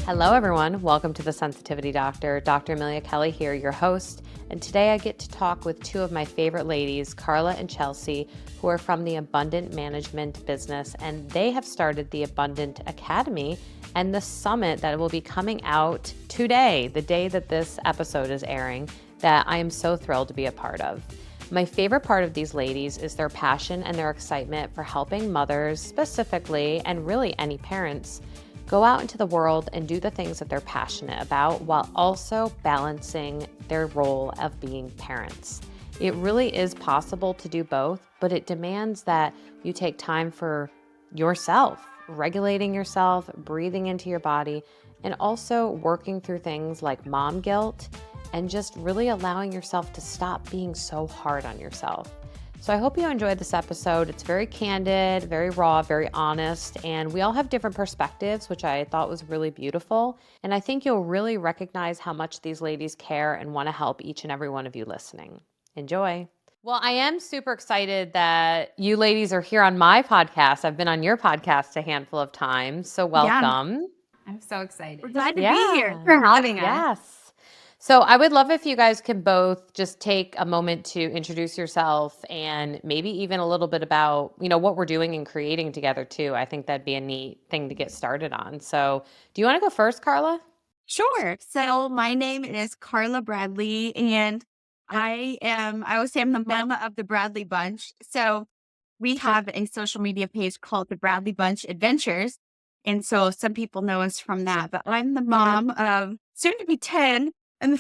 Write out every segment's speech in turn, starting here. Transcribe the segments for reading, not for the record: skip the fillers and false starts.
Hello, everyone. Welcome to the Sensitivity Doctor. Dr. Amelia Kelley here, your host. And today I get to talk with two of my favorite ladies, Karla and Chelsea, who are from the Abundant Management business. And they have started the Abundant Academy and the summit that will be coming out today, the day that this episode is airing, that I am so thrilled to be a part of. My favorite part of these ladies is their passion and their excitement for helping mothers specifically, and really any parents, go out into the world and do the things that they're passionate about while also balancing their role of being parents. It really is possible to do both, but it demands that you take time for yourself, regulating yourself, breathing into your body, and also working through things like mom guilt and just really allowing yourself to stop being so hard on yourself. So I hope you enjoyed this episode. It's very candid, very raw, very honest, and we all have different perspectives, which I thought was really beautiful. And I think you'll really recognize how much these ladies care and want to help each and every one of you listening. Enjoy. Well, I am super excited that you ladies are here on my podcast. I've been on your podcast a handful of times, so welcome. I'm so excited. We're glad to be here for having us. Yes. So I would love if you guys could both just take a moment to introduce yourself and maybe even a little bit about, what we're doing and creating together too. I think that'd be a neat thing to get started on. So do you want to go first, Karla? Sure. So my name is Karla Bradley, and I always say I'm the mama of the Bradley Bunch. So we have a social media page called the Bradley Bunch Adventures. And so some people know us from that, but I'm the mom of soon to be 10. And you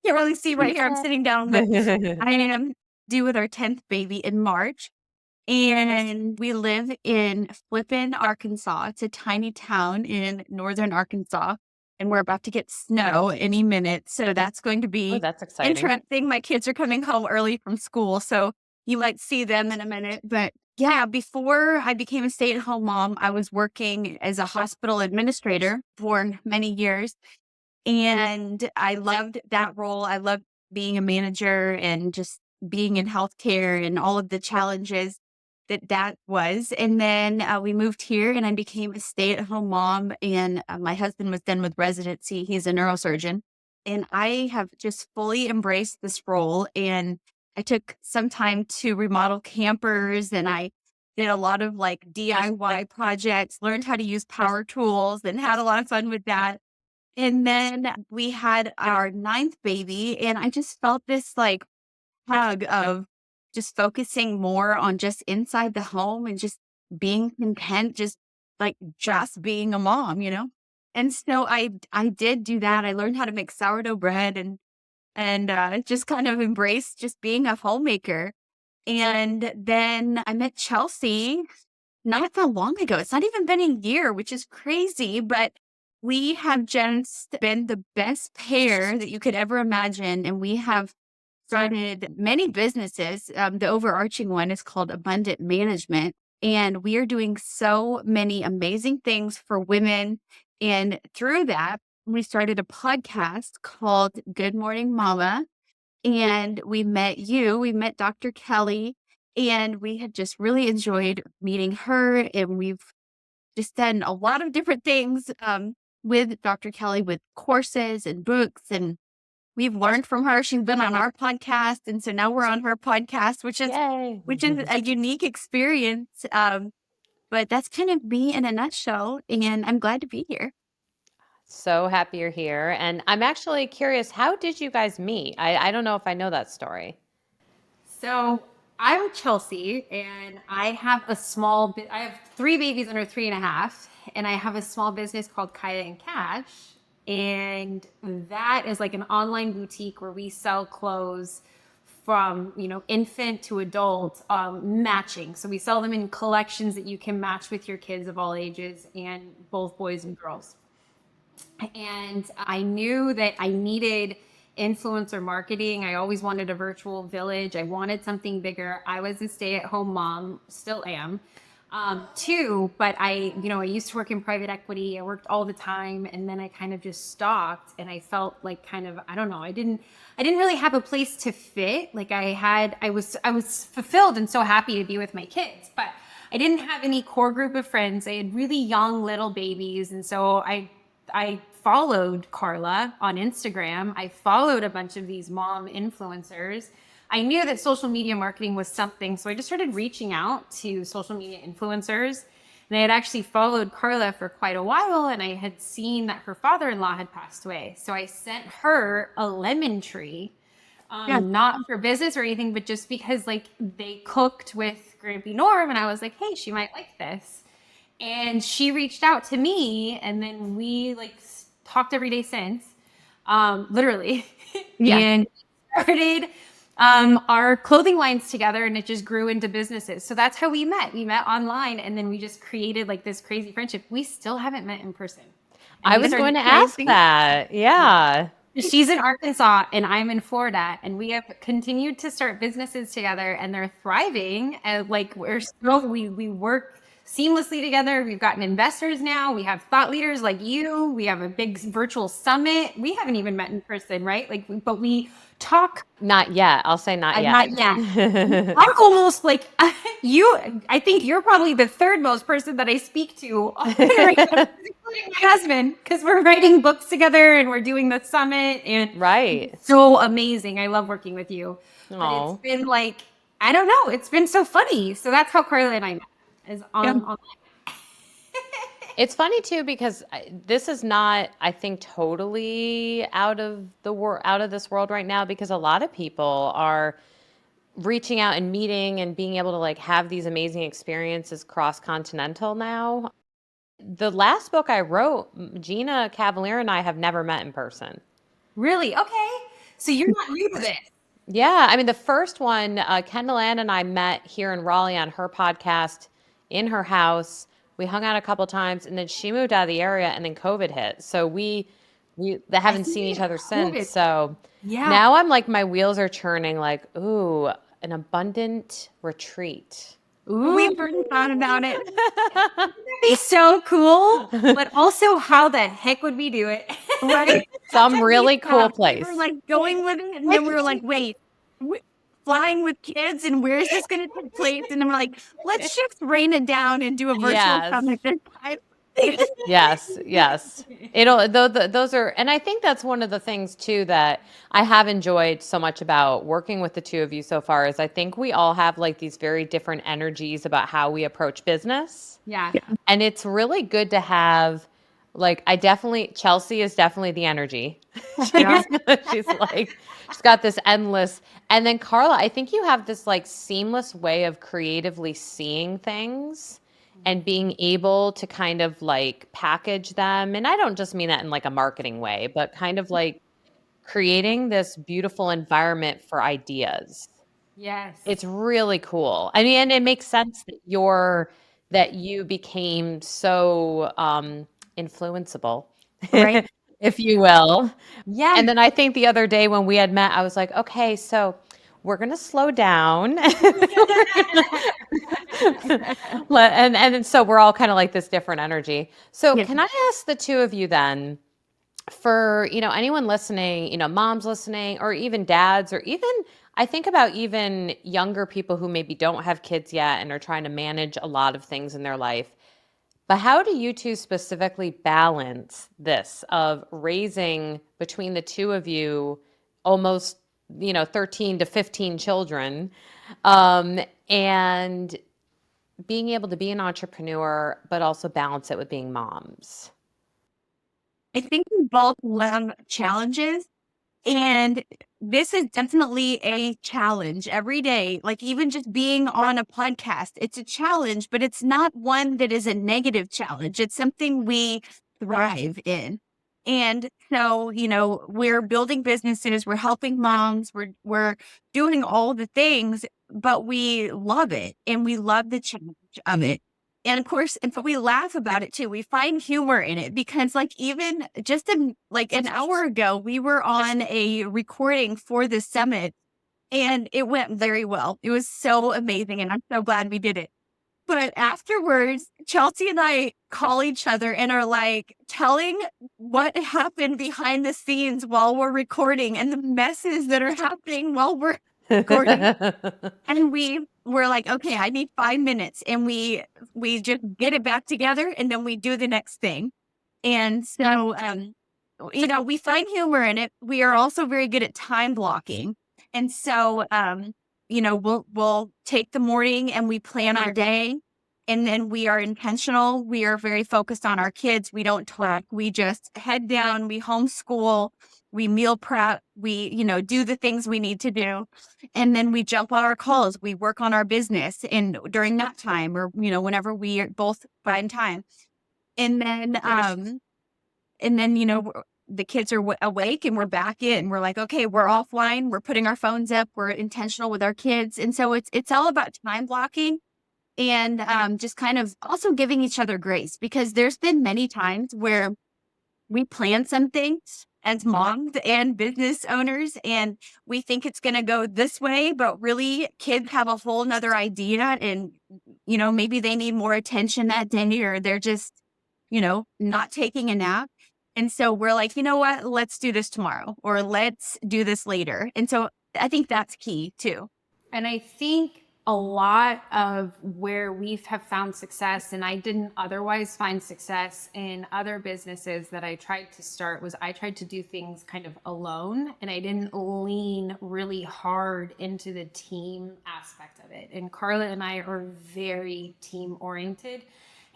can't really see right here, I'm sitting down, but I am due with our 10th baby in March. And we live in Flippin, Arkansas. It's a tiny town in northern Arkansas. And we're about to get snow any minute. So that's going to be that's exciting. interesting. My kids are coming home early from school, so you might see them in a minute. But yeah, before I became a stay-at-home mom, I was working as a hospital administrator for many years. And I loved that role. I loved being a manager and just being in healthcare and all of the challenges that was. And then we moved here and I became a stay-at-home mom. And my husband was done with residency. He's a neurosurgeon. And I have just fully embraced this role. And I took some time to remodel campers, and I did a lot of like DIY projects, learned how to use power tools, and had a lot of fun with that. And then we had our 9th baby, and I just felt this like hug of just focusing more on just inside the home and just being content, just being a mom, And so I did do that. I learned how to make sourdough bread and just kind of embraced just being a homemaker. And then I met Chelsea not that long ago. It's not even been a year, which is crazy, but we have just been the best pair that you could ever imagine. And we have started many businesses. The overarching one is called Abundant Management. And we are doing so many amazing things for women. And through that, we started a podcast called Good Morning Mama. And we met Dr. Kelley, and we had just really enjoyed meeting her. And we've just done a lot of different things with Dr. Kelley, with courses and books, and we've learned from her. She's been on our podcast, and so now we're on her podcast, which is a unique experience. But that's kind of me in a nutshell, and I'm glad to be here. So happy you're here. And I'm actually curious, how did you guys meet? I don't know if I know that story. So I'm Chelsea, and I have I have 3 babies under 3.5, and I have a small business called Karla and Chelsea. And that is like an online boutique where we sell clothes from, infant to adult, matching. So we sell them in collections that you can match with your kids of all ages, and both boys and girls. And I knew that I needed influencer marketing. I always wanted a virtual village. I wanted something bigger. I was a stay-at-home mom, still am, too. But I used to work in private equity. I worked all the time, and then I kind of just stopped. And I felt like I don't know. I didn't really have a place to fit. Like I was fulfilled and so happy to be with my kids, but I didn't have any core group of friends. I had really young little babies, and so I I followed Karla on Instagram. I followed a bunch of these mom influencers. I knew that social media marketing was something, so I just started reaching out to social media influencers. And I had actually followed Karla for quite a while, and I had seen that her father-in-law had passed away. So I sent her a lemon tree, not for business or anything, but just because like they cooked with Grampy Norm, and I was like, hey, she might like this. And she reached out to me, and then we like talked every day since, literally, and started our clothing lines together, and it just grew into businesses. So that's how we met. We met online, and then we just created like this crazy friendship. We still haven't met in person. I was going to ask that. Yeah. She's in Arkansas and I'm in Florida, and we have continued to start businesses together, and they're thriving. And like we work seamlessly together. We've gotten investors now. We have thought leaders like you. We have a big virtual summit. We haven't even met in person, right? But we talk. Not yet. I'll say not yet. Not yet. I'm almost like you. I think you're probably the third most person that I speak to, including my husband, because we're writing books together and we're doing the summit. And Right. it's so amazing. I love working with you. Aww. But it's been like, I don't know. It's been so funny. So that's how Karla and I met, is online. It's funny too, because this is not, I think, totally out of this world right now, because a lot of people are reaching out and meeting and being able to like have these amazing experiences cross-continental now. The last book I wrote, Gina Cavalier and I have never met in person. Really? Okay. So you're not new to this. Yeah. I mean, the first one, Kendall Ann and I met here in Raleigh on her podcast in her house. We hung out a couple times, and then she moved out of the area, and then COVID hit. So we haven't seen each other since. So now I'm like, my wheels are churning like, ooh, an abundant retreat. Ooh. We've heard about it. That'd be so cool. But also, how the heck would we do it? Right. Some really cool place. We were like going with it, and then we were like, wait, flying with kids, and where is this going to take place? And I'm like, let's just rain it down and do a virtual summit this time. Yes. Those are, and I think that's one of the things too that I have enjoyed so much about working with the two of you so far, is I think we all have like these very different energies about how we approach business. Yeah. And it's really good to have, like, Chelsea is definitely the energy. She's got this endless, and then Karla, I think you have this like seamless way of creatively seeing things and being able to kind of like package them. And I don't just mean that in like a marketing way, but kind of like creating this beautiful environment for ideas. Yes. It's really cool. I mean, and it makes sense that you became so influenceable, Right. if you will. Yeah. And then I think the other day when we had met, I was like, okay, so we're going to slow down. And so we're all kind of like this different energy. So can I ask the two of you then, for, anyone listening, moms listening, or even dads, or even, I think about even younger people who maybe don't have kids yet and are trying to manage a lot of things in their life. But how do you two specifically balance this of raising, between the two of you, almost 13 to 15 children, and being able to be an entrepreneur, but also balance it with being moms? I think we both love challenges, and this is definitely a challenge every day. Like even just being on a podcast, it's a challenge, but it's not one that is a negative challenge. It's something we thrive in. And so, we're building businesses, we're helping moms, we're doing all the things, but we love it and we love the challenge of it. And of course, but we laugh about it too. We find humor in it because like even just an hour ago, we were on a recording for the summit and it went very well. It was so amazing. And I'm so glad we did it. But afterwards, Chelsea and I call each other and are like telling what happened behind the scenes while we're recording and the messes that are happening while we're recording. And we're like, okay, I need 5 minutes. And we just get it back together and then we do the next thing. And so, we find humor in it. We are also very good at time blocking. And so, we'll take the morning and we plan our day, and then we are intentional. We are very focused on our kids. We don't talk. We just head down, we homeschool, we meal prep, we, do the things we need to do. And then we jump on our calls. We work on our business and during that time, or, whenever we both find time. And then, the kids are awake and we're back in. We're like, okay, we're offline. We're putting our phones up. We're intentional with our kids. And so it's all about time blocking and just kind of also giving each other grace, because there's been many times where we plan something as moms and business owners and we think it's going to go this way, but really kids have a whole nother idea. And, maybe they need more attention that day, or they're just, not taking a nap. And so we're like, you know what, let's do this tomorrow, or let's do this later. And so I think that's key too. And I think a lot of where we have found success, and I didn't otherwise find success in other businesses that I tried to start, was I tried to do things kind of alone, and I didn't lean really hard into the team aspect of it. And Karla and I are very team oriented.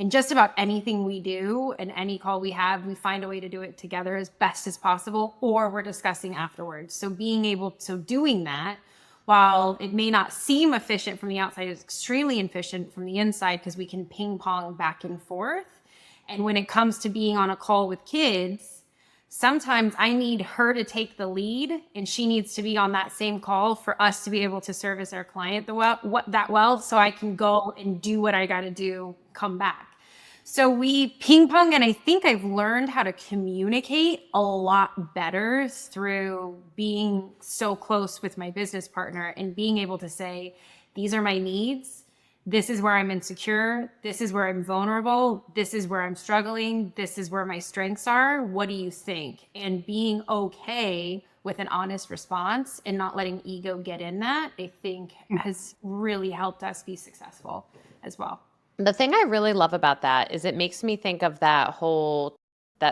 And just about anything we do and any call we have, we find a way to do it together as best as possible, or we're discussing afterwards. So doing that, while it may not seem efficient from the outside, it's extremely efficient from the inside because we can ping pong back and forth. And when it comes to being on a call with kids, sometimes I need her to take the lead and she needs to be on that same call for us to be able to service our client that well, so I can go and do what I got to do, come back. So we ping pong, and I think I've learned how to communicate a lot better through being so close with my business partner and being able to say, these are my needs. This is where I'm insecure. This is where I'm vulnerable. This is where I'm struggling. This is where my strengths are. What do you think? And being okay with an honest response and not letting ego get in that, I think has really helped us be successful as well. The thing I really love about that is it makes me think of that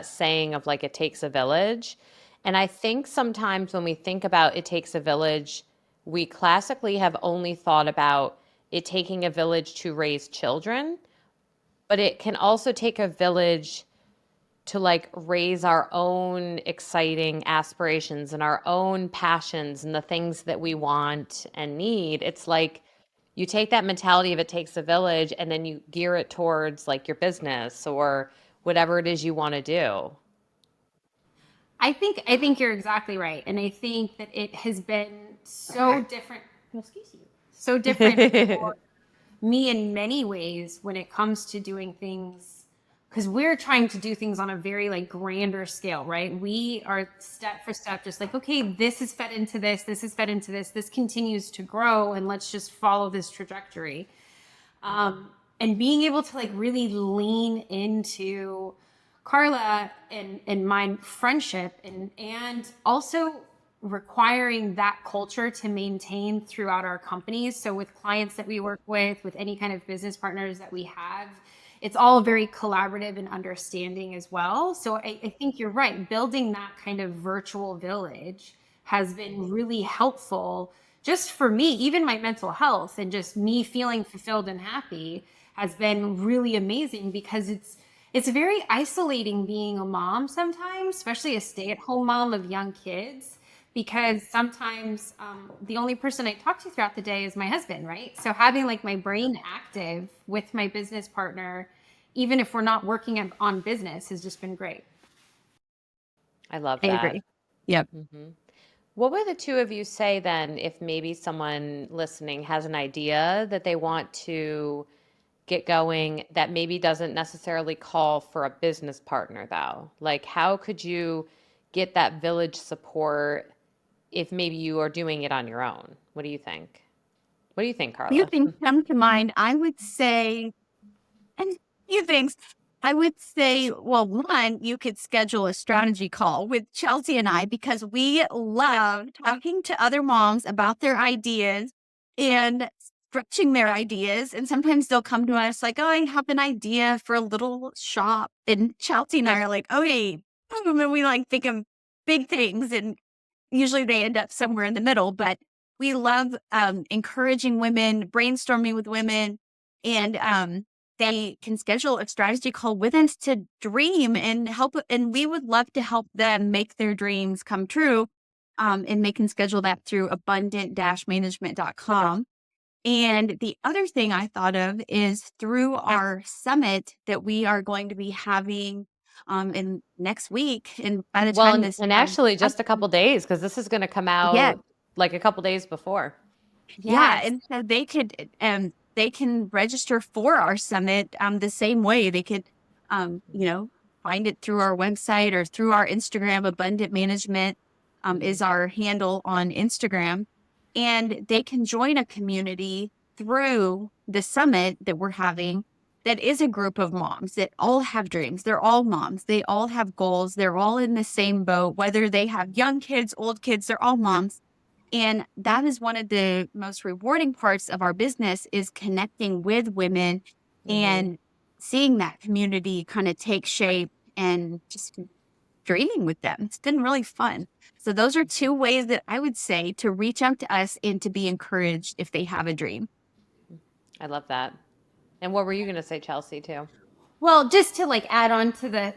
saying of like, it takes a village. And I think sometimes when we think about it takes a village, we classically have only thought about it taking a village to raise children, but it can also take a village to like raise our own exciting aspirations and our own passions and the things that we want and need. It's like you take that mentality of it takes a village and then you gear it towards like your business or whatever it is you want to do. I think you're exactly right. And I think that it has been so different. Excuse you. So different for me in many ways when it comes to doing things, because we're trying to do things on a very like grander scale, right? We are step for step, just like, okay, this is fed into this is fed into this continues to grow, and let's just follow this trajectory. And being able to like really lean into Karla and my friendship and also requiring that culture to maintain throughout our companies. So with clients that we work with any kind of business partners that we have, it's all very collaborative and understanding as well. So I think you're right. Building that kind of virtual village has been really helpful just for me, even my mental health and just me feeling fulfilled and happy has been really amazing, because it's very isolating being a mom sometimes, especially a stay-at-home mom of young kids, because sometimes the only person I talk to throughout the day is my husband, right? So having like my brain active with my business partner, even if we're not working on business, has just been great. I love I that. agree. Yep. What would the two of you say then if maybe someone listening has an idea that they want to get going that maybe doesn't necessarily call for a business partner though? Like how could you get that village support if maybe you are doing it on your own? What do you think? What do you think, Few Karla? things come to mind. I would say, and few things. I would say, well, one, you could schedule a strategy call with Chelsea and I, because we love talking to other moms about their ideas and stretching their ideas. And sometimes they'll come to us like, oh, I have an idea for a little shop. And Chelsea and I are like, okay, boom. And we like think of big things. And usually they end up somewhere in the middle. But we love encouraging women, brainstorming with women. And they can schedule a strategy call with us to dream and help. And we would love to help them make their dreams come true. And they can schedule that through abundant-management.com. And the other thing I thought of is through our summit that we are going to be having in next week. And by the Well, time this, and actually just a couple days, because this is going to come yeah, out like a couple days before. yeah. Yes. And so they can register for our summit the same way. They could, find it through our website or through our Instagram. Abundant Management is our handle on Instagram. And they can join a community through the summit that we're having that is a group of moms that all have dreams. They're all moms. They all have goals. They're all in the same boat, whether they have young kids, old kids, they're all moms. And that is one of the most rewarding parts of our business is connecting with women and seeing that community kind of take shape and just dreaming with them. It's been really fun. So those are two ways that I would say to reach out to us and to be encouraged if they have a dream. I love that. And what were you going to say, Chelsea, too? Well, just to like add on to the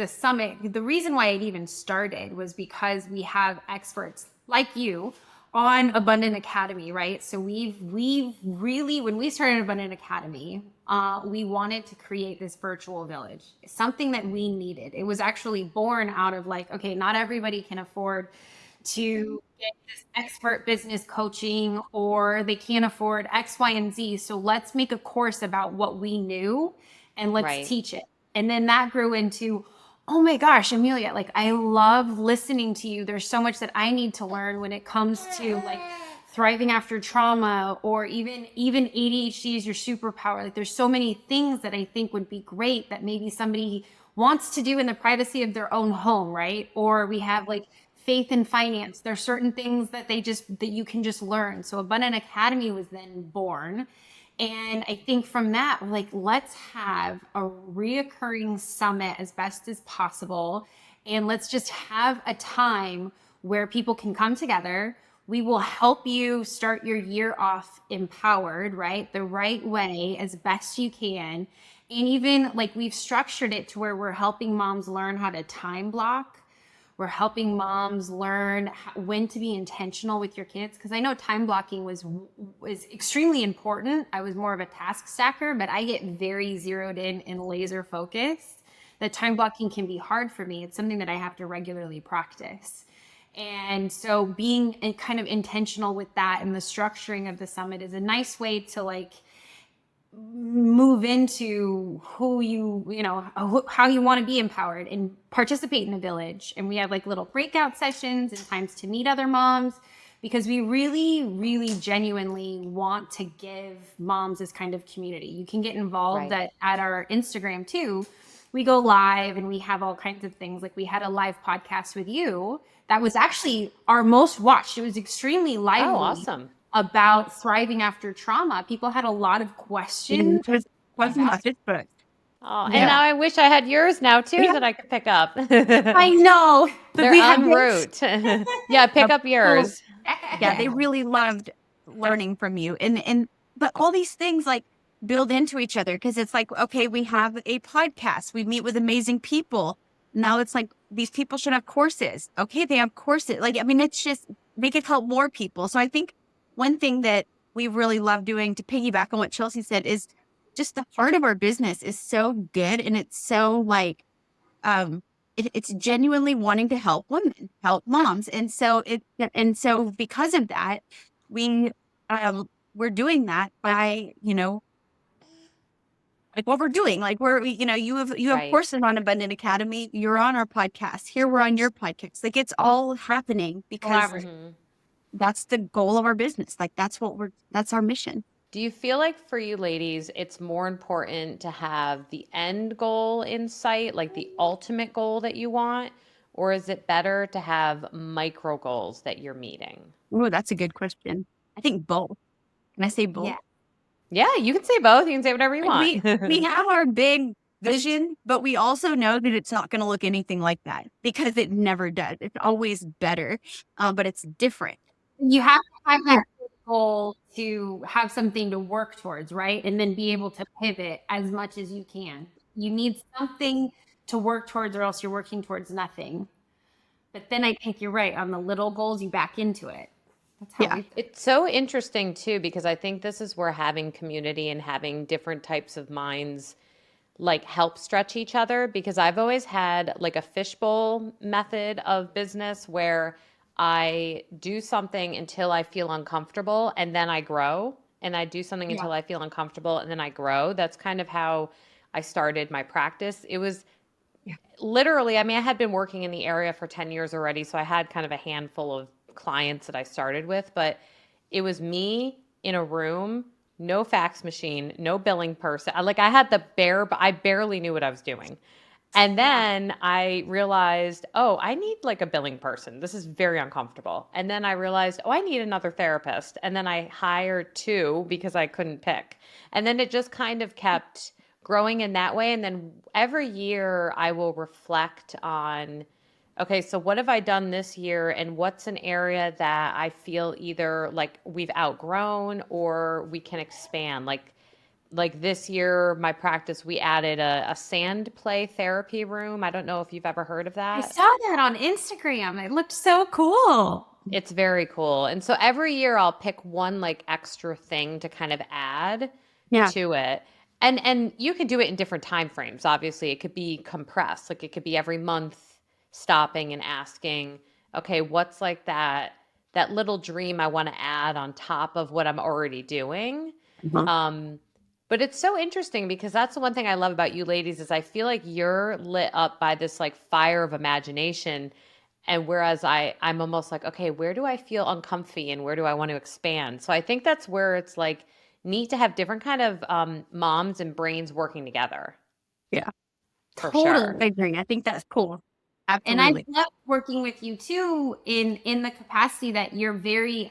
summit, the reason why it even started was because we have experts like you on Abundant Academy, right? So we've really, when we started Abundant Academy, we wanted to create this virtual village, something that we needed. It was actually born out of like, okay, not everybody can afford to get this expert business coaching, or they can't afford X, Y, and Z. So let's make a course about what we knew and let's teach it. And then that grew into, oh my gosh, Amelia, like I love listening to you. There's so much that I need to learn when it comes to like thriving after trauma, or even ADHD is your superpower. Like there's so many things that I think would be great that maybe somebody wants to do in the privacy of their own home, right? Or we have like faith and finance. There's certain things that that you can just learn. So Abundant Academy was then born. And I think from that, we're like, let's have a reoccurring summit as best as possible. And let's just have a time where people can come together. We will help you start your year off empowered, right? The right way as best you can. And even like we've structured it to where we're helping moms learn how to time block. We're helping moms learn when to be intentional with your kids. Because I know time blocking was extremely important. I was more of a task stacker, but I get very zeroed in and laser focused. That time blocking can be hard for me. It's something that I have to regularly practice. And so being kind of intentional with that and the structuring of the summit is a nice way to like move into who how you want to be empowered and participate in a village. And we have like little breakout sessions and times to meet other moms, because we really, really genuinely want to give moms this kind of community. You can get involved at our Instagram too. We go live and we have all kinds of things. Like we had a live podcast with you that was actually our most watched. It was extremely lively. Oh, awesome. About thriving after trauma. People had a lot of questions. Wasn't about this book. Oh, and now I wish I had yours now too that I could pick up. I know. But They're en route. Yeah, pick up yours. Yeah, they really loved learning from you. But all these things like build into each other, because it's like, okay, we have a podcast. We meet with amazing people. Now it's like these people should have courses. Okay, they have courses. Like, I mean, it's just make it help more people. So I think one thing that we really love doing, to piggyback on what Chelsea said, is just the heart of our business is so good. And it's so like, it's genuinely wanting to help women, help moms. And so because of that, we're doing that by, like what we're doing. Like you have courses on Abundant Academy. You're on our podcast. Here we're on your podcast. Like it's all happening because that's the goal of our business. Like that's our mission. Do you feel like for you ladies, it's more important to have the end goal in sight, like the ultimate goal that you want? Or is it better to have micro goals that you're meeting? Oh, that's a good question. I think both. Can I say both? Yeah. Yeah, you can say both. You can say whatever you Like want. we have our big vision, but we also know that it's not going to look anything like that because it never does. It's always better, but it's different. You have to have that goal to have something to work towards, right? And then be able to pivot as much as you can. You need something to work towards, or else you're working towards nothing. But then I think you're right. On the little goals, you back into it. That's how Yeah. we've done it. It's so interesting too, because I think this is where having community and having different types of minds like help stretch each other, because I've always had like a fishbowl method of business where I do something until I feel uncomfortable and then I grow, and I do something Yeah. until I feel uncomfortable and then I grow. That's kind of how I started my practice. It was Yeah. literally, I mean, I had been working in the area for 10 years already, so I had kind of a handful of clients that I started with, but it was me in a room, no fax machine, no billing person. Like I had the I barely knew what I was doing. And Yeah. then I realized, oh, I need like a billing person. This is very uncomfortable. And then I realized, oh, I need another therapist. And then I hired two because I couldn't pick. And then it just kind of kept growing in that way. And then every year I will reflect on, okay, so what have I done this year? And what's an area that I feel either like we've outgrown or we can expand? Like this year, my practice, we added a sand play therapy room. I don't know if you've ever heard of I that. saw that on Instagram. It looked so cool. It's very cool. And so every year I'll pick one like extra thing to kind of add Yeah. to it. And you can do it in different time frames. Obviously, it could be compressed. Like it could be every month stopping and asking, okay, what's like that little dream I want to add on top of what I'm already doing. Uh-huh. Um, but it's so interesting because that's the one thing I love about you ladies is I feel like you're lit up by this like fire of imagination. And whereas I'm almost like, okay, where do I feel uncomfy and where do I want to expand? So I think that's where it's like neat to have different kind of moms and brains working together Yeah. for Totally. sure. I agree. I think that's cool. And I Absolutely. love working with you too in the capacity that you're very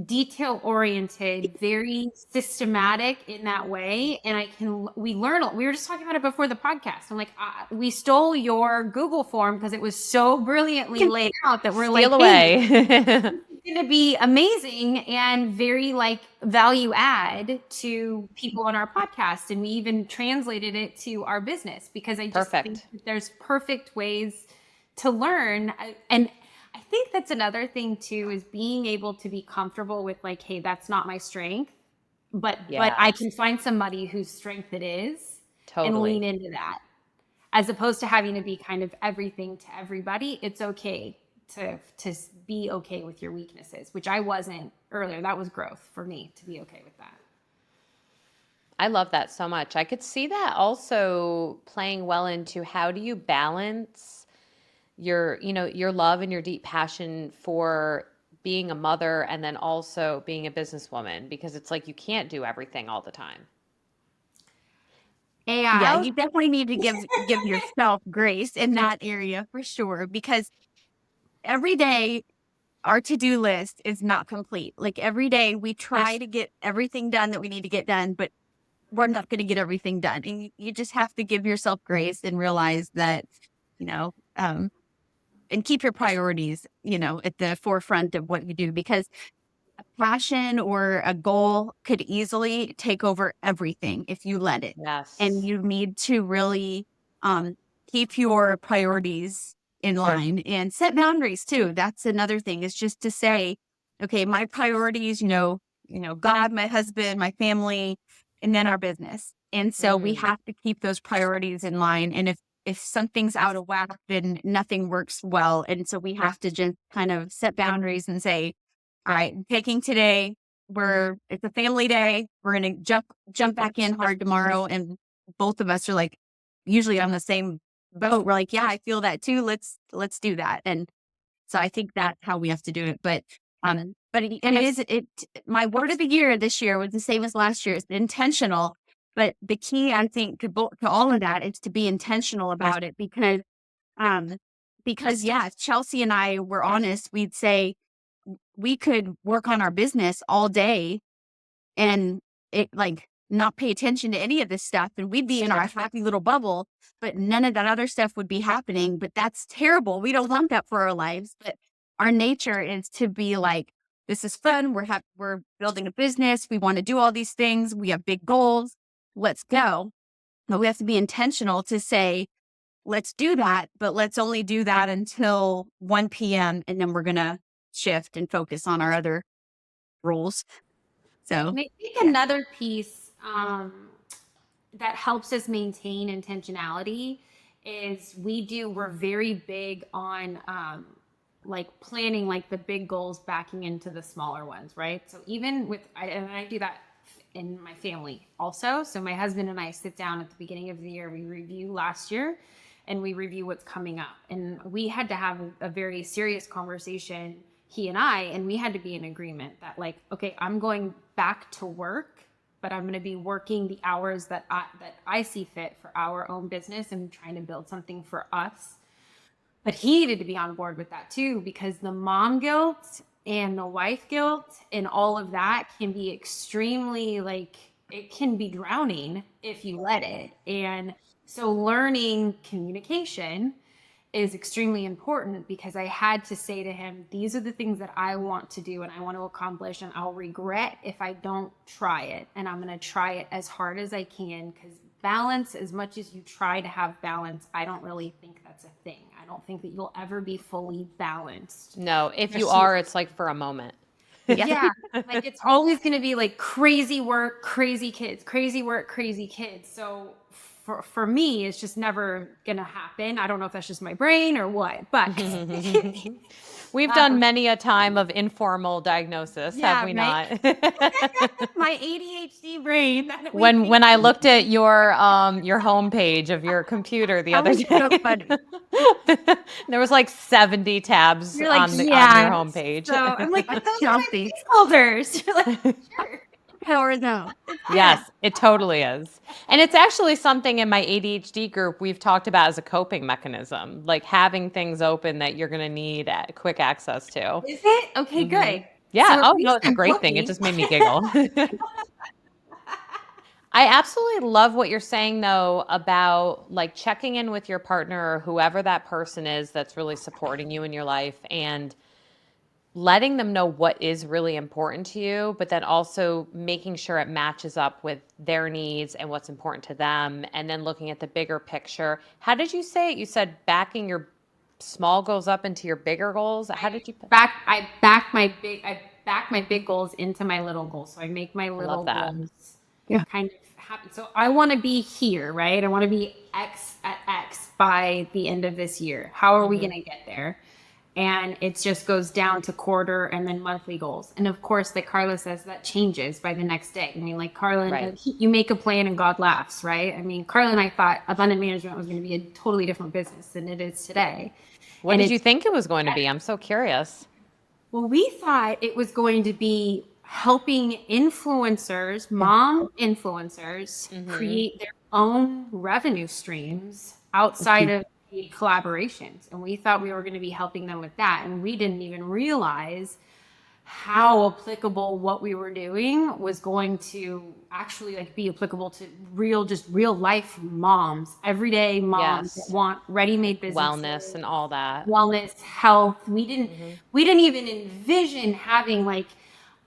detail oriented, very systematic in that way. And we learn, we were just talking about it before the podcast. I'm like, we stole your Google form because it was so brilliantly laid out that we're like, Steal hey, away. it's going to be amazing and very like value add to people on our podcast. And we even translated it to our business because I just think Perfect. that there's perfect ways to learn. And I think that's another thing too, is being able to be comfortable with like, hey, that's not my strength, but Yeah, I can find somebody whose strength it is and lean totally. into that. As opposed to having to be kind of everything to everybody. It's okay to be okay with your weaknesses, which I wasn't earlier. That was growth for me to be okay with that. I love that so much. I could see that also playing well into how do you balance your love and your deep passion for being a mother and then also being a businesswoman because it's like you can't do everything all the time. Yeah, And you definitely need to give yourself grace in that area for sure because every day our to-do list is not complete. Like every day we try to get everything done that we need to get done, but we're not going to get everything done. And you just have to give yourself grace and realize that, you know, and keep your priorities, at the forefront of what you do because a passion or a goal could easily take over everything if you let it. And Yes. you need to really keep your priorities in line and set boundaries too. That's another thing is just to say, okay, my priorities, God, my husband, my family, and then our business. And so we Mm, have to keep those priorities in line. And if something's out of whack, then nothing works well. And so we have to just kind of set boundaries and say, all right, taking today. It's a family day. We're gonna jump back in hard tomorrow. And both of us are like usually on the same boat. We're like, yeah, I feel that too. Let's do that. And so I think that's how we have to do it. And my word of the year this year was the same as last year. It's intentional. But the key, I think, to all of that is to be intentional about it um, because yeah, if Chelsea and I were honest, we'd say we could work on our business all day and it like not pay attention to any of this stuff. And we'd be in our happy little bubble, but none of that other stuff would be happening. But that's terrible. We don't want that for our lives. But our nature is to be like, this is fun. We're building a business. We want to do all these things. We have big goals. Let's go. But we have to be intentional to say, let's do that, but let's only do that until 1 p.m. And then we're going to shift and focus on our other rules. So And I think another piece that helps us maintain intentionality is we're very big on like planning like the big goals backing into the smaller ones, right? So even and I do that in my family also. So my husband and I sit down at the beginning of the year, we review last year and we review what's coming up. And we had to have a very serious conversation, he and we had to be in agreement that like, okay, I'm going back to work, but I'm going to be working the hours that I see fit for our own business and trying to build something for us. But he needed to be on board with that too, because the mom guilt and the wife guilt and all of that can be extremely like, it can be drowning if you let it. And so learning communication is extremely important, because I had to say to him, these are the things that I want to do and I want to accomplish, and I'll regret if I don't try it. And I'm going to try it as hard as I can, because balance, as much as you try to have balance, I don't really think that's a thing. I don't think that you'll ever be fully balanced. No, if you are, it's like for a moment. Yeah. Like it's always going to be like crazy work, crazy kids, crazy work, crazy kids. So for me, it's just never going to happen. I don't know if that's just my brain or what, but We've done many a time of informal diagnosis, have we not? My ADHD brain. When I looked at your homepage of your computer the other day, so funny. there was like 70 tabs You're like, on your homepage. So I'm like, but those are my Chelsea. placeholders. You're like, sure. Power no. Yes, it totally is. And it's actually something in my ADHD group we've talked about as a coping mechanism, like having things open that you're going to need quick access to. Is it? Okay, good. Yeah. So at Oh, least no, it's a I'm great thing. It looking. just made me giggle. I absolutely love what you're saying, though, about like checking in with your partner or whoever that person is that's really supporting you in your life, and letting them know what is really important to you, but then also making sure it matches up with their needs and what's important to them, and then looking at the bigger picture. How did you say it? You said backing your small goals up into your bigger goals. How did you I back my big goals into my little goals. So I make my little love that. goals kind of happen. So I want to be here, right? I want to be X at X by the end of this year. How are we going to get there? And it just goes down to quarter and then monthly goals. And of course, like Karla says, that changes by the next day. I mean, like Karla, Right. you make a plan and God laughs, right? I mean, Karla and I thought abundant management was going to be a totally different business than it is today. What And did you think it was going to be? I'm so curious. well, we thought it was going to be helping influencers, mom influencers, create their own revenue streams outside of the collaborations. And we thought we were going to be helping them with that. And we didn't even realize how applicable what we were doing was going to actually like be applicable to real life moms, everyday moms that want ready-made businesses, Wellness and all that. wellness, health. We didn't even envision having like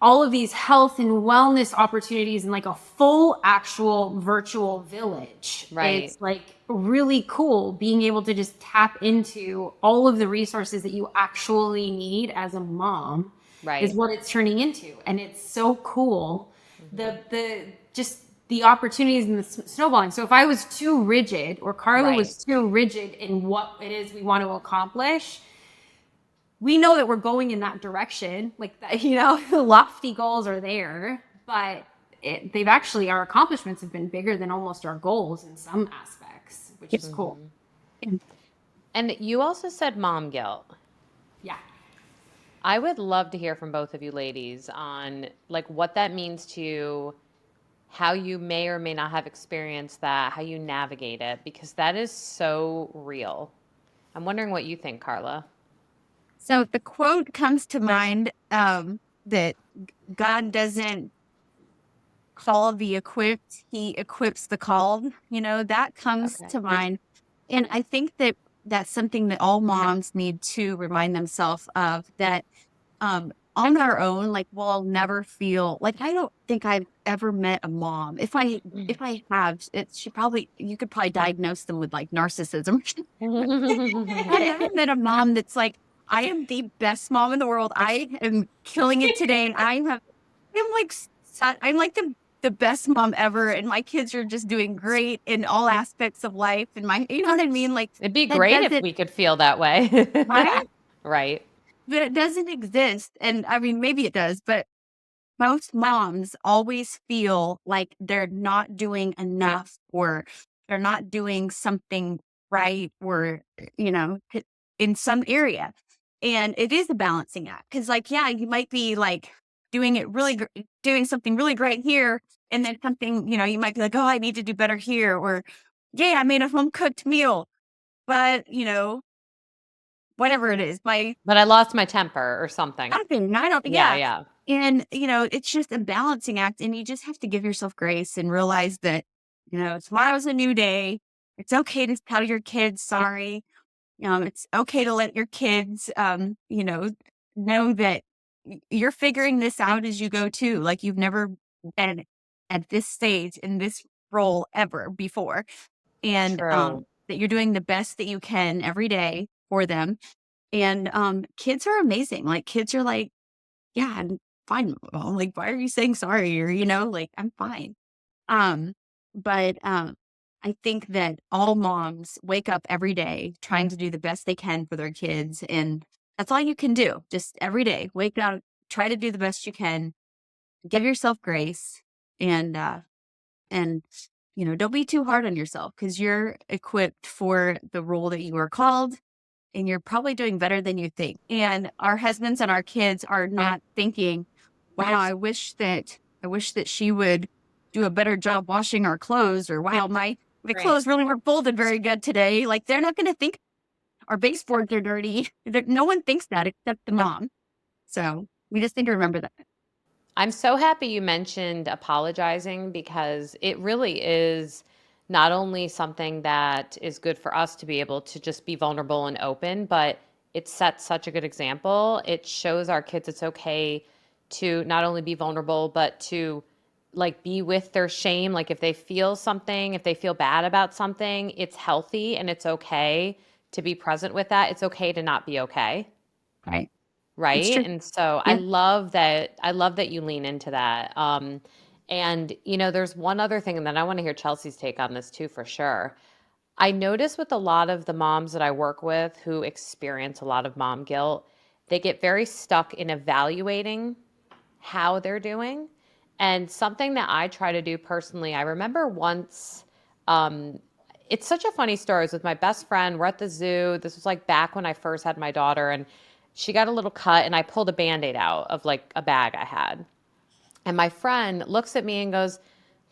all of these health and wellness opportunities in like a full actual virtual village. Right. It's like really cool being able to just tap into all of the resources that you actually need as a mom. Right. Is what it's turning into. And it's so cool. The just the opportunities and the snowballing. So if I was too rigid, or Karla was too rigid in what it is we want to accomplish, we know that we're going in that direction. Like that, the lofty goals are there, but our accomplishments have been bigger than almost our goals in some aspects, which is cool. And you also said mom guilt. Yeah. I would love to hear from both of you ladies on like what that means to you, how you may or may not have experienced that, how you navigate it, because that is so real. I'm wondering what you think, Karla. So the quote comes to mind that God doesn't call the equipped, he equips the called, that comes Okay. to mind. And I think that that's something that all moms need to remind themselves of, that on our own, like, we'll never feel like, I don't think I've ever met a mom. If I have, you could probably diagnose them with like narcissism. I haven't met a mom that's like, I am the best mom in the world. I am killing it today. And I'm like, I'm like the best mom ever. And my kids are just doing great in all aspects of life. And you know what I mean? Like, It'd be that great if doesn't, we could feel that way. right? Right. But it doesn't exist. And I mean, maybe it does, but most moms always feel like they're not doing enough, or they're not doing something right, or, in some area. And it is a balancing act. Cause like, yeah, you might be like doing something really great here. And then something, you might be like, oh, I need to do better here. Or, yeah, I made a home cooked meal. But, whatever it is, my But I lost my temper or something. something, I don't, Yeah, yeah. yeah. And, it's just a balancing act, and you just have to give yourself grace and realize that, tomorrow's a new day. It's okay to tell your kids sorry. It's okay to let your kids, know that you're figuring this out as you go too. Like, you've never been at this stage in this role ever before. And, True. that you're doing the best that you can every day for them. And, kids are amazing. Like, kids are like, yeah, I'm fine, mom. Like, why are you saying sorry? Or, like, I'm fine. Um, but I think that all moms wake up every day trying to do the best they can for their kids. And that's all you can do. Just every day, wake up, try to do the best you can, give yourself grace, and, and, don't be too hard on yourself, because you're equipped for the role that you were called, and you're probably doing better than you think. And our husbands and our kids are not thinking, wow, I wish that she would do a better job washing our clothes, or wow, my Right. clothes really weren't folded very good today. Like, they're not going to think our baseboards are dirty. No one thinks that except the mom. So we just need to remember that. I'm so happy you mentioned apologizing, because it really is not only something that is good for us to be able to just be vulnerable and open, but it sets such a good example. It shows our kids it's okay to not only be vulnerable, but to like be with their shame. Like if they feel something, if they feel bad about something, it's healthy and it's okay to be present with that. It's okay to not be okay. Right. It's Right? true. And so Yeah. I love that you lean into that. And there's one other thing, and then I want to hear Chelsea's take on this too, for sure. I notice with a lot of the moms that I work with who experience a lot of mom guilt, they get very stuck in evaluating how they're doing. And something that I try to do personally, I remember once, um, it's such a funny story. It was with my best friend. We're at the zoo. This was like back when I first had my daughter, and she got a little cut, and I pulled a band-aid out of like a bag I had. And my friend looks at me and goes,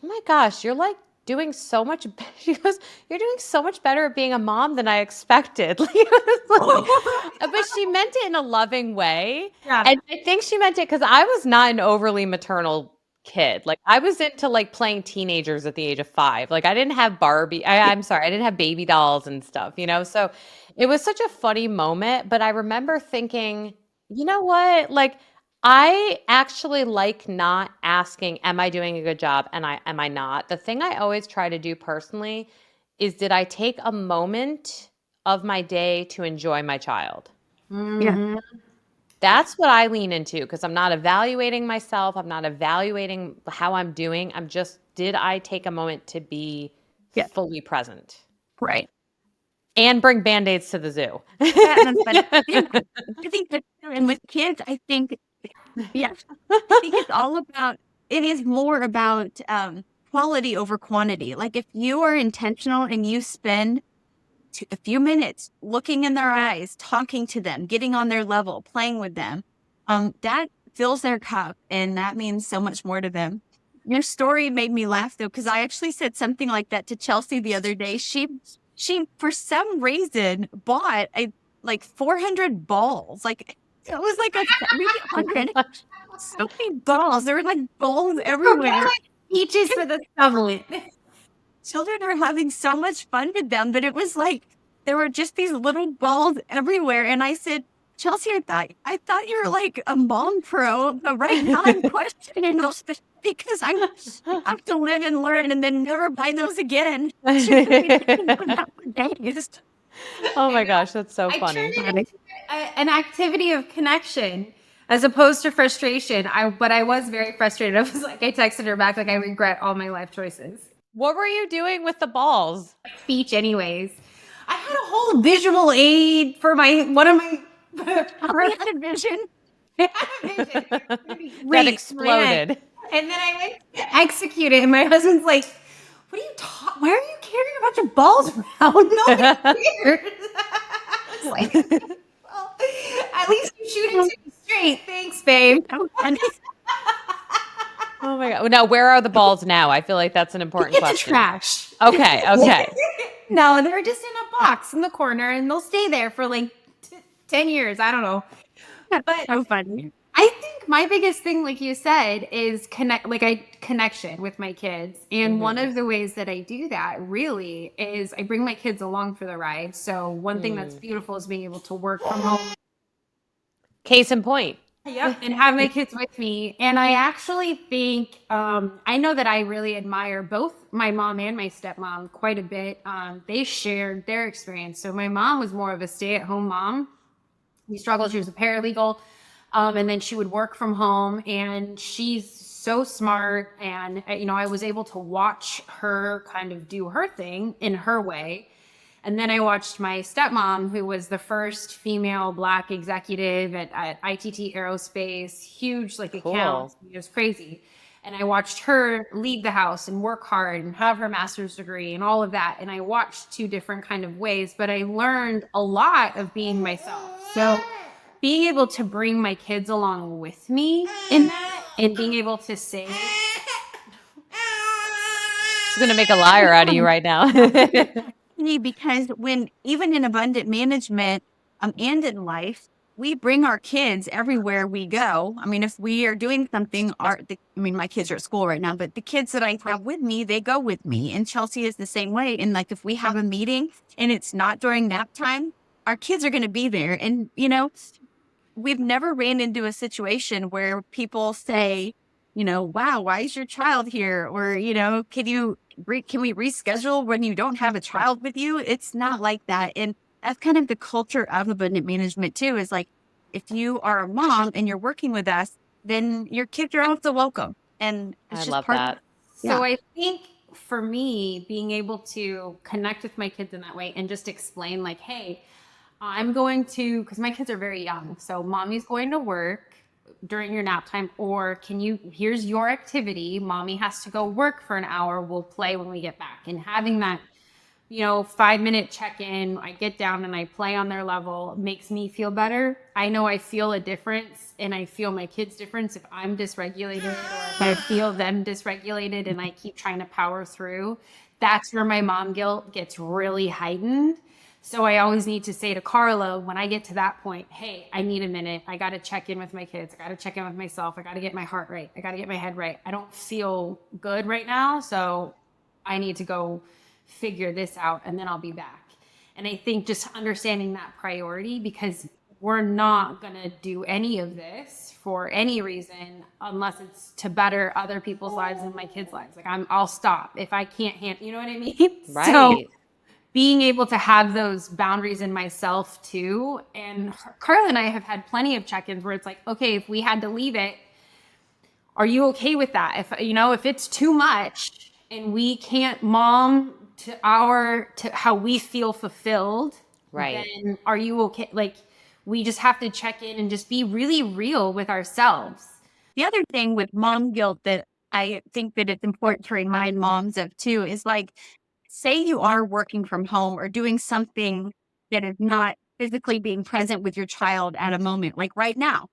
"Oh my gosh, you're like doing so much." She goes, "You're doing so much better at being a mom than I expected." Like, it was like, but she meant it in a loving way, Yeah. and I think she meant it because I was not an overly maternal kid. Like I was into like playing teenagers at the age of 5. Like I didn't have Barbie. I'm sorry, I didn't have baby dolls and stuff. So it was such a funny moment. But I remember thinking, you know what, like I actually like not asking, am I doing a good job? And am I not? The thing I always try to do personally is, did I take a moment of my day to enjoy my child? Yeah. Hmm. That's what I lean into, because I'm not evaluating myself. I'm not evaluating how I'm doing. I'm just, did I take a moment to be Yeah. fully present Right. and bring band-aids to the zoo? Yeah. But yeah, I think that, and with kids, I think, yeah, I think it is more about, quality over quantity. Like, if you are intentional and you spend a few minutes looking in their eyes, talking to them, getting on their level, playing with them, that fills their cup, and that means so much more to them. Your story made me laugh though, because I actually said something like that to Chelsea the other day. She for some reason bought like 400 balls. Like, it was like maybe 100. So many balls. There were like balls everywhere. Peaches for the stumbling. Children are having so much fun with them, but it was like there were just these little balls everywhere. And I said, Chelsea, I thought you were like a mom pro, but right now I'm questioning those because I have to live and learn and then never buy those again. She could be thinking about days. Oh my gosh, that's so I funny. turned it into an activity of connection as opposed to frustration. But I was very frustrated. I was like, I texted her back like, I regret all my life choices. What were you doing with the balls? Speech, anyways. I had a whole visual aid for one of my. I had a vision. That exploded. And then I went to execute it, and my husband's like, "What are you talking? Why are you carrying a bunch of balls around? Nobody cares." I was like, well, at least you shoot it to me straight. Thanks, babe. Oh my God. Now, where are the balls now? I feel like that's an important It's question. trash. Okay. No, they're just in a box in the corner, and they'll stay there for like 10 years. I don't know. But so funny. I think my biggest thing, like you said, is connection with my kids. And one of the ways that I do that really is I bring my kids along for the ride. So one thing that's beautiful is being able to work from home. Case in point. Yep. And have my kids with me. And I actually think, I know that I really admire both my mom and my stepmom quite a bit. They shared their experience. So my mom was more of a stay-at-home mom. We struggled. She was a paralegal. And then she would work from home, and she's so smart. And, I was able to watch her kind of do her thing in her way. And then I watched my stepmom, who was the first female Black executive at ITT Aerospace, huge account. It was crazy. And I watched her lead the house and work hard and have her master's degree and all of that. And I watched two different kind of ways, but I learned a lot of being myself. So being able to bring my kids along with me in that and being able to say, She's going to make a liar out of you right now. Because even in abundant management and in life, we bring our kids everywhere we go. I mean, if we are doing something, my kids are at school right now, but the kids that I have with me, they go with me. And Chelsea is the same way. And if we have a meeting and it's not during nap time, our kids are going to be there. And, we've never ran into a situation where people say, wow, why is your child here? Or, can we reschedule when you don't have a child with you? It's not like that. And that's kind of the culture of abundant management too, is like, if you are a mom and you're working with us, then your kids are also welcome. And it's just love part that. of So I think for me, being able to connect with my kids in that way and just explain hey, I'm going to, because my kids are very young. So mommy's going to work during your nap time, or here's your activity. Mommy has to go work for an hour. We'll play when we get back. And having that, 5-minute check-in, I get down and I play on their level, makes me feel better. I know I feel a difference, and I feel my kids' difference if I'm dysregulated or if I feel them dysregulated and I keep trying to power through. That's where my mom guilt gets really heightened. So I always need to say to Karla, when I get to that point, hey, I need a minute. I got to check in with my kids. I got to check in with myself. I got to get my heart right. I got to get my head right. I don't feel good right now. So I need to go figure this out, and then I'll be back. And I think just understanding that priority, because we're not going to do any of this for any reason unless it's to better other people's lives and my kids' lives. I'll stop if I can't handle, you know what I mean? Right. So being able to have those boundaries in myself too. And Karla and I have had plenty of check-ins where it's like, okay, if we had to leave it, are you okay with that? If it's too much and we can't mom to how we feel fulfilled, Right. then are you okay? We just have to check in and just be really real with ourselves. The other thing with mom guilt that I think that it's important to remind moms of too is say you are working from home or doing something that is not physically being present with your child at a moment, like right now.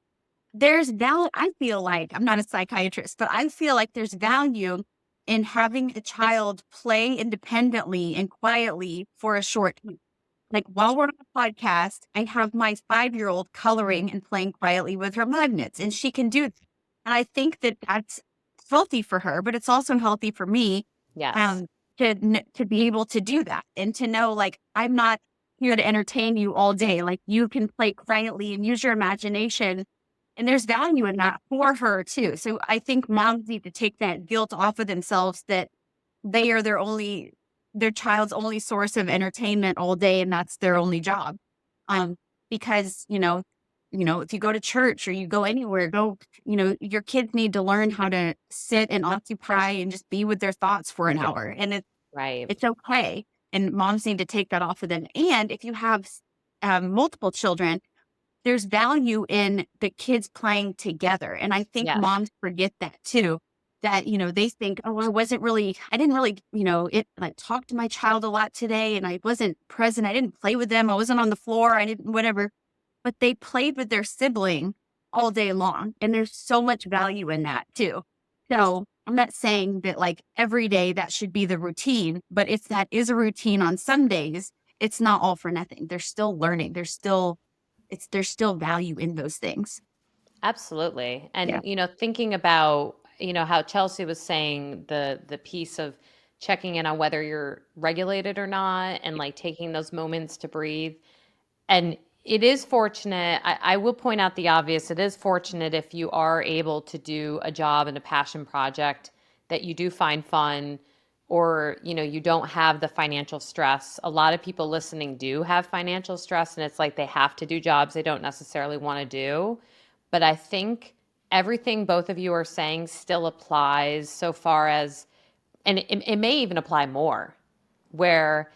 There's value. I feel like, I'm not a psychiatrist, but I feel like there's value in having a child play independently and quietly for a short time. While we're on a podcast, I have my 5-year-old coloring and playing quietly with her magnets, and she can do that. And I think that that's healthy for her, but it's also healthy for me, Yes. um, to be able to do that and to know, like, I'm not here to entertain you all day. Like, you can play quietly and use your imagination. And there's value in that for her too. So I think moms need to take that guilt off of themselves that they are their child's only source of entertainment all day, and that's their only job. Um, because, if you go to church or you go anywhere, your kids need to learn how to sit and occupy and just be with their thoughts for an hour. And Right. it's okay. And moms need to take that off of them. And if you have multiple children, there's value in the kids playing together. And I think Yes. moms forget that too. That, they think, oh, I didn't really, like talk to my child a lot today and I wasn't present. I didn't play with them. I wasn't on the floor. I didn't, whatever. But they played with their sibling all day long. And there's so much value in that too. So I'm not saying that like every day that should be the routine, but if that is a routine on some days, it's not all for nothing. They're still learning. There's still value in those things. Absolutely. Yeah. And thinking about, how Chelsea was saying the piece of checking in on whether you're regulated or not and like taking those moments to breathe. And it is fortunate. I will point out the obvious. It is fortunate if you are able to do a job and a passion project that you do find fun, or you don't have the financial stress. A lot of people listening do have financial stress, and it's like they have to do jobs they don't necessarily want to do. But I think everything both of you are saying still applies so far as, and it may even apply more, where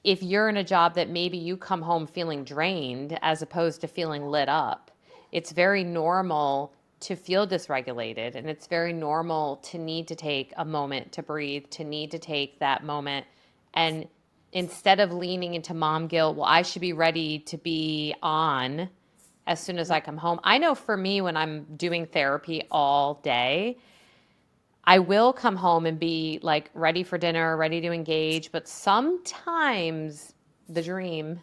if you're in a job that maybe you come home feeling drained as opposed to feeling lit up, it's very normal to feel dysregulated. And it's very normal to need to take a moment to breathe, to need to take that moment. And instead of leaning into mom guilt, well, I should be ready to be on as soon as I come home. I know for me, when I'm doing therapy all day, I will come home and be like ready for dinner, ready to engage. But sometimes the dream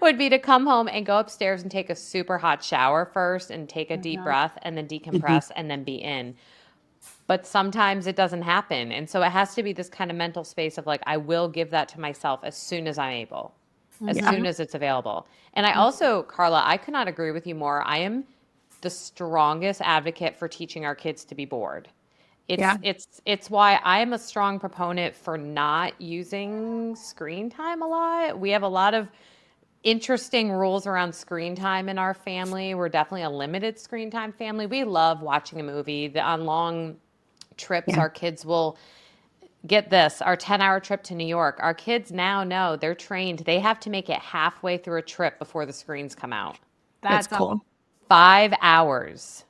would be to come home and go upstairs and take a super hot shower first and take a deep breath and then Mhm. decompress and then be in. But sometimes it doesn't happen. And so it has to be this kind of mental space of like, I will give that to myself as soon as I'm able, as Yeah. soon as it's available. And I also, Karla, I could not agree with you more. I am the strongest advocate for teaching our kids to be bored. It's Yeah. it's why I'm a strong proponent for not using screen time a lot. We have a lot of interesting rules around screen time in our family. We're definitely a limited screen time family. We love watching a movie. On long trips, Yeah. our kids will get this, our 10-hour trip to New York. Our kids now know they're trained. They have to make it halfway through a trip before the screens come out. That's That's cool. 5 hours,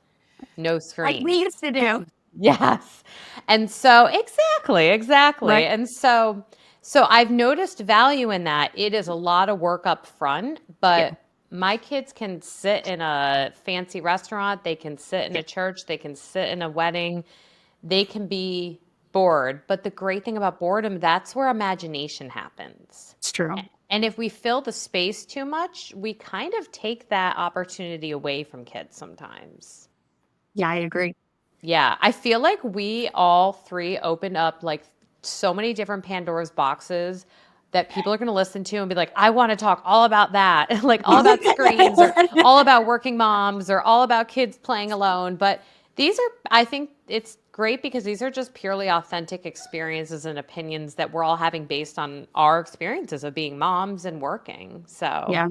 no Like we screen. used to do. Yes. And so exactly, exactly. Right. And so I've noticed value in that. It is a lot of work up front, Yeah. but my kids can sit in a fancy restaurant, they can sit in Yeah. a church, they can sit in a wedding, they can be bored. But the great thing about boredom, that's where imagination happens. It's true. And if we fill the space too much, we kind of take that opportunity away from kids sometimes. Yeah, I agree. Yeah, I feel like we all three opened up like so many different Pandora's boxes that people are going to listen to and be like, I want to talk all about that, like all about screens or all about working moms or all about kids playing alone. But these are, I think it's great because these are just purely authentic experiences and opinions that we're all having based on our experiences of being moms and working. So, Yeah.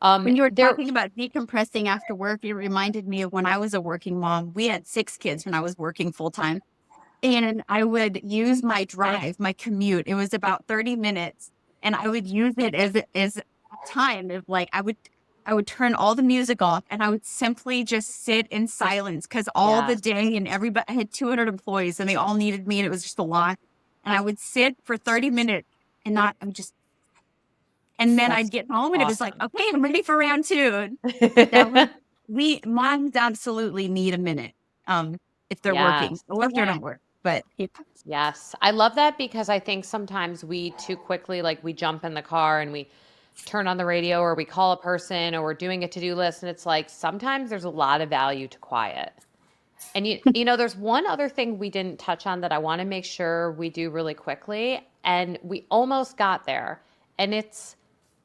When you were there, talking about decompressing after work, it reminded me of when I was a working mom. We had 6 kids when I was working full time. And I would use my drive, my commute. It was about 30 minutes. And I would use it as time of like I would turn all the music off and I would simply just sit in silence because all the yes, day and everybody I had 200 employees and they all needed me and it was just a lot. And I would sit for 30 minutes and not I would just and then that's I'd get home and it was like, awesome. okay, I'm ready for round two. And that was we moms absolutely need a minute. If they're working Yes. or if they're not working. But Yes. I love that because I think sometimes we too quickly, like we jump in the car and we turn on the radio or we call a person or we're doing a to do list. And it's like sometimes there's a lot of value to quiet. And there's one other thing we didn't touch on that I want to make sure we do really quickly, and we almost got there. And it's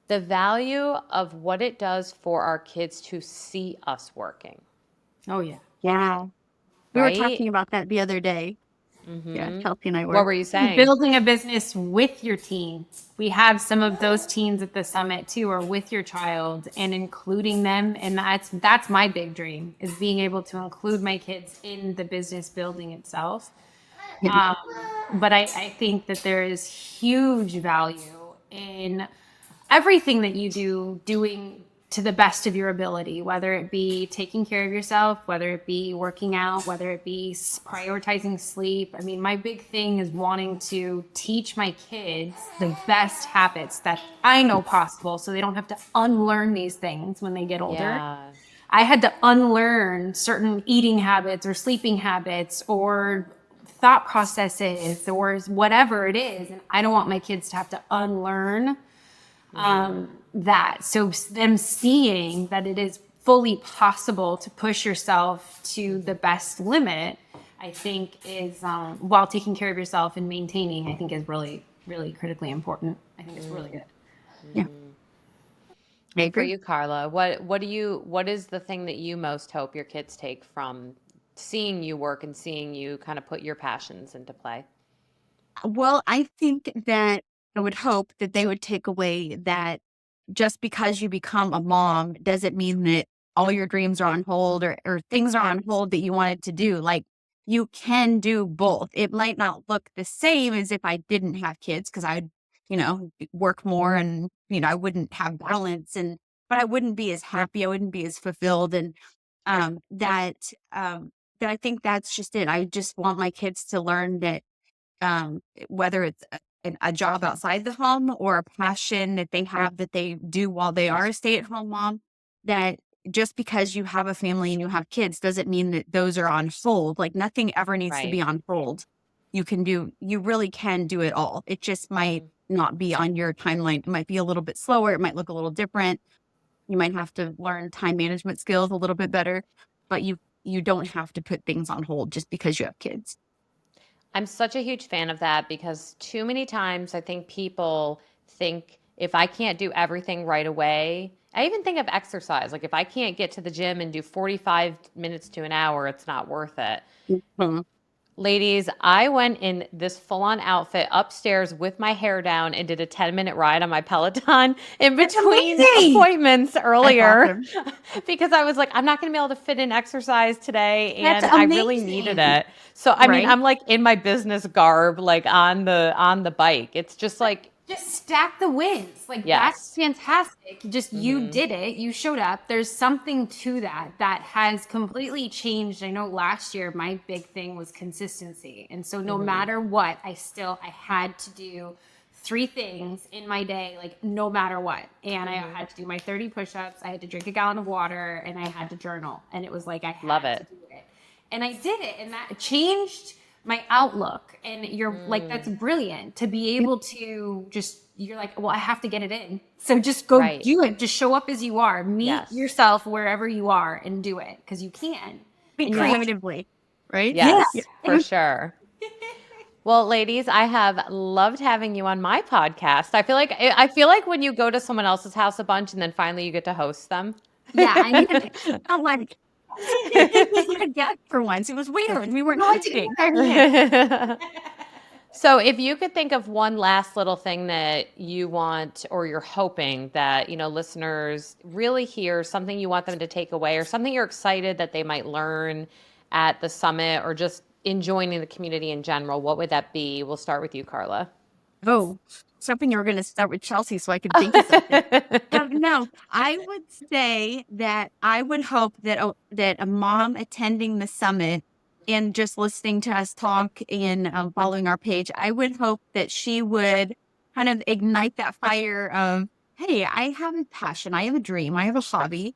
the value of what it does for our kids to see us working, Oh, yeah. Yeah. We were right? talking about that the other day. Yeah, Chelsea and I What were. were you saying? Building a business with your teen. We have some of those teens at the summit too, or with your child, and including them. And that's my big dream, is being able to include my kids in the business building itself. Yeah. But I think that there is huge value in everything that you do, doing to the best of your ability, whether it be taking care of yourself, whether it be working out, whether it be prioritizing sleep. I mean, my big thing is wanting to teach my kids the best habits that I know possible, so they don't have to unlearn these things when they get older. Yeah. I had to unlearn certain eating habits or sleeping habits or thought processes or whatever it is. And I don't want my kids to have to unlearn that. So them seeing that it is fully possible to push yourself to the best limit, I think is, while taking care of yourself and maintaining, I think is really, really critically important. I think it's really good. Yeah. I And for agree. you, Karla, what is the thing that you most hope your kids take from seeing you work and seeing you kind of put your passions into play? Well, I think that I would hope that they would take away that just because you become a mom doesn't mean that all your dreams are on hold, or things are on hold that you wanted to do. Like, you can do both. It might not look the same as if I didn't have kids, because I'd, work more, and, I wouldn't have balance, but I wouldn't be as happy. I wouldn't be as fulfilled. And um, that, that I think that's just it. I just want my kids to learn that whether it's a job outside the home or a passion that they have that they do while they are a stay-at-home mom, that just because you have a family and you have kids doesn't mean that those are on hold. Like, nothing ever needs to be Right. on hold. You really can do it all. It just might not be on your timeline. It might be a little bit slower. It might look a little different. You might have to learn time management skills a little bit better, but you don't have to put things on hold just because you have kids. I'm such a huge fan of that because too many times I think people think if I can't do everything right away, I even think of exercise. Like if I can't get to the gym and do 45 minutes to an hour, it's not worth it. Mhm. Ladies, I went in this full on outfit upstairs with my hair down and did a 10-minute ride on my Peloton in That's between amazing. appointments That's earlier awesome. because I was like, I'm not going to be able to fit in exercise today. That's And I really needed amazing. it. So, I mean, Right? I'm like in my business garb, like on the bike. It's just like, Just stack the wins. Like, that's yes. fantastic. Just you Hmm. did it. You showed up. There's something to that has completely changed. I know last year my big thing was consistency. And so no Hmm. matter what, I had to do three things in my day, like no matter what. And I Hmm. had to do my 30 push-ups, I had to drink a gallon of water, and I had to journal. And it was like I Love had to it. do it. And I did it, and that changed my outlook. And you're like, that's Mm, brilliant to be able to just, you're like, well, I have to get it in, so just go right. do it. Just show up as you are, meet Yes. yourself wherever you are and do it, because you can. Be And you have, creatively, right? yeah. Yeah. Yes, for sure. Well, ladies, I have loved having you on my podcast. I feel like when you go to someone else's house a bunch and then finally you get to host them. Yeah, I mean, I'm like, yeah, for once. It was weird. We weren't hosting. So, if you could think of one last little thing that you want or you're hoping that, listeners really hear, something you want them to take away or something you're excited that they might learn at the summit or just in joining the community in general, what would that be? We'll start with you, Karla. Oh, something you were going to start with Chelsea so I could think of something. No, I would say that I would hope that a mom attending the summit and just listening to us talk and following our page, I would hope that she would kind of ignite that fire of, hey, I have a passion, I have a dream, I have a hobby.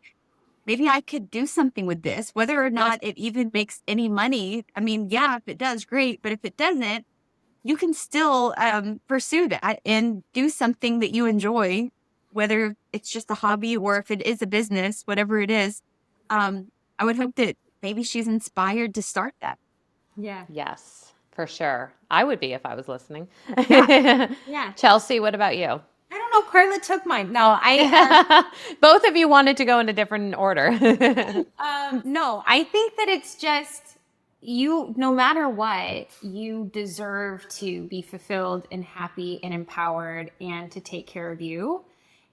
Maybe I could do something with this, whether or not it even makes any money. I mean, yeah, if it does, great. But if it doesn't, you can still pursue that and do something that you enjoy, whether it's just a hobby or if it is a business, whatever it is. I would hope that maybe she's inspired to start that. Yeah. Yes, for sure. I would be if I was listening. Yeah. Chelsea, what about you? I don't know. Carla took mine. No, I Both of you wanted to go in a different order. no, I think that it's just you, no matter what, you deserve to be fulfilled and happy and empowered and to take care of you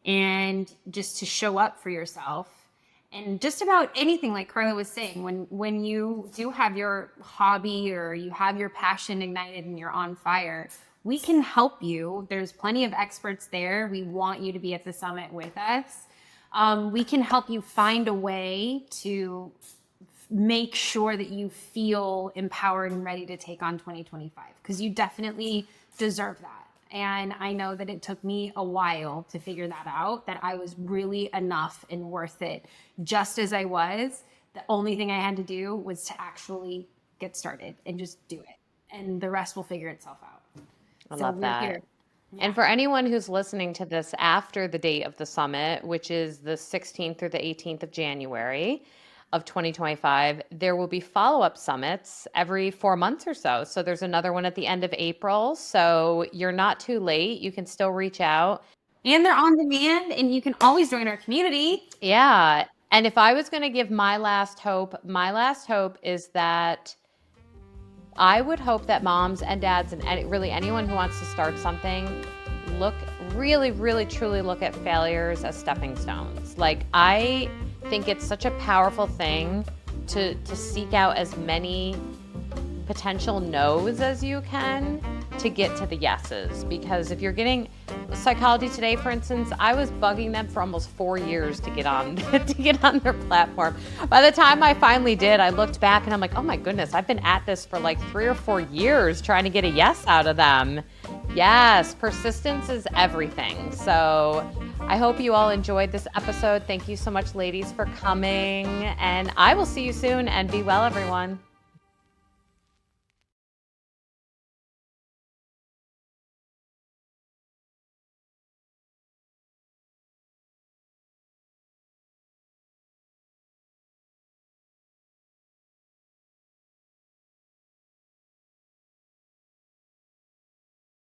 and just to show up for yourself. And just about anything, like Carla was saying, when you do have your hobby or you have your passion ignited and you're on fire, we can help you. There's plenty of experts there. We want you to be at the summit with us. We can help you find a way to make sure that you feel empowered and ready to take on 2025, because you definitely deserve that. And I know that it took me a while to figure that out, that I was really enough and worth it just as I was. The only thing I had to do was to actually get started and just do it. And the rest will figure itself out. I So love we're that. here. And for anyone who's listening to this after the date of the summit, which is the 16th through the 18th of January of 2025, there will be follow-up summits every 4 months or so. So there's another one at the end of April. So you're not too late. You can still reach out. And they're on demand, and you can always join our community. Yeah. And if I was going to give my last hope is that I would hope that moms and dads and really anyone who wants to start something really truly look at failures as stepping stones. Like, I think it's such a powerful thing to seek out as many potential no's as you can to get to the yeses. Because if you're getting Psychology Today, for instance, I was bugging them for almost 4 years to get on their platform. By the time I finally did, I looked back and I'm like, oh my goodness, I've been at this for like 3 or 4 years trying to get a yes out of them. Yes, persistence is everything. So I hope you all enjoyed this episode. Thank you so much, ladies, for coming. And I will see you soon, and be well, everyone.